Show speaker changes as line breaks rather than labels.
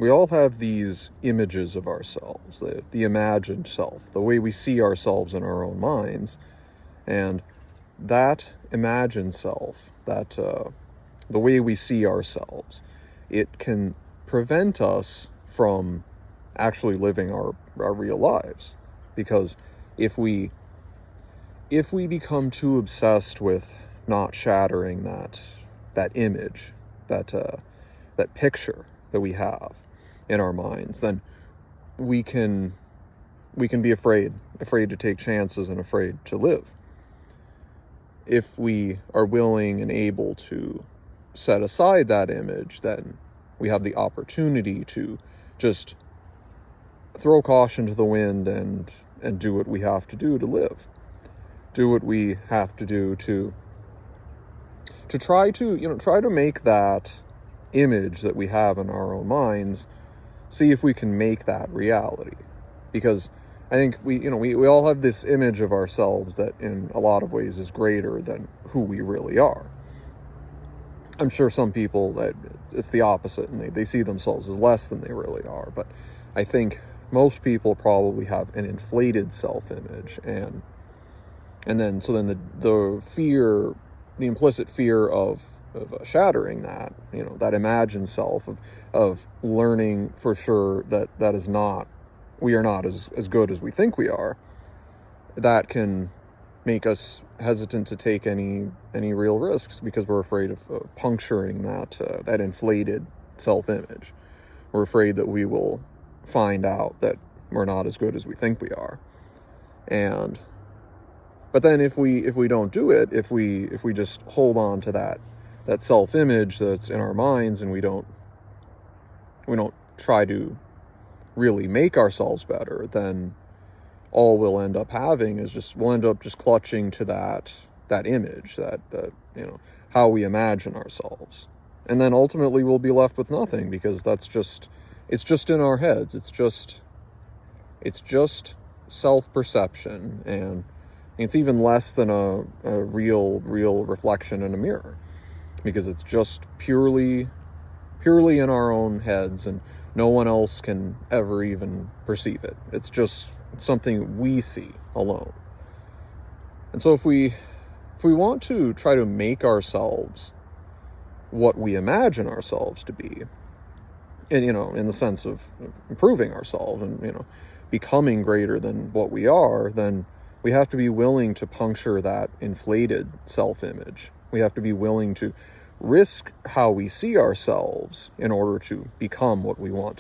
we all have these images of ourselves, the imagined self, the way we see ourselves in our own minds. And that imagined self, the way we see ourselves, it can prevent us from actually living our real lives. Because if we become too obsessed with not shattering that image, that picture that we have in our minds, then we can be afraid to take chances and afraid to live. If we are willing and able to set aside that image, then we have the opportunity to just throw caution to the wind and do what we have to do to live. Do what we have to do to try to make that image that we have in our own minds, see if we can make that reality. Because I think we all have this image of ourselves that in a lot of ways is greater than who we really are. I'm sure some people that it's the opposite, and they see themselves as less than they really are. But I think most people probably have an inflated self-image, and then the fear, the implicit fear of shattering that, that imagined self, of learning for sure that we are not as good as we think we are, that can make us hesitant to take any real risks, because we're afraid of puncturing that inflated self-image. We're afraid that we will find out that we're not as good as we think we are. But then if we don't do it, if we just hold on to that self-image that's in our minds, and we don't try to really make ourselves better, then all we'll end up having is we'll end up just clutching to that image, that how we imagine ourselves. And then ultimately we'll be left with nothing, because it's just in our heads. It's just self-perception, and it's even less than a real reflection in a mirror, because it's just purely in our own heads, and no one else can ever even perceive it. It's just something we see alone. And so if we want to try to make ourselves what we imagine ourselves to be, and in the sense of improving ourselves and becoming greater than what we are, then we have to be willing to puncture that inflated self-image. We have to be willing to risk how we see ourselves in order to become what we want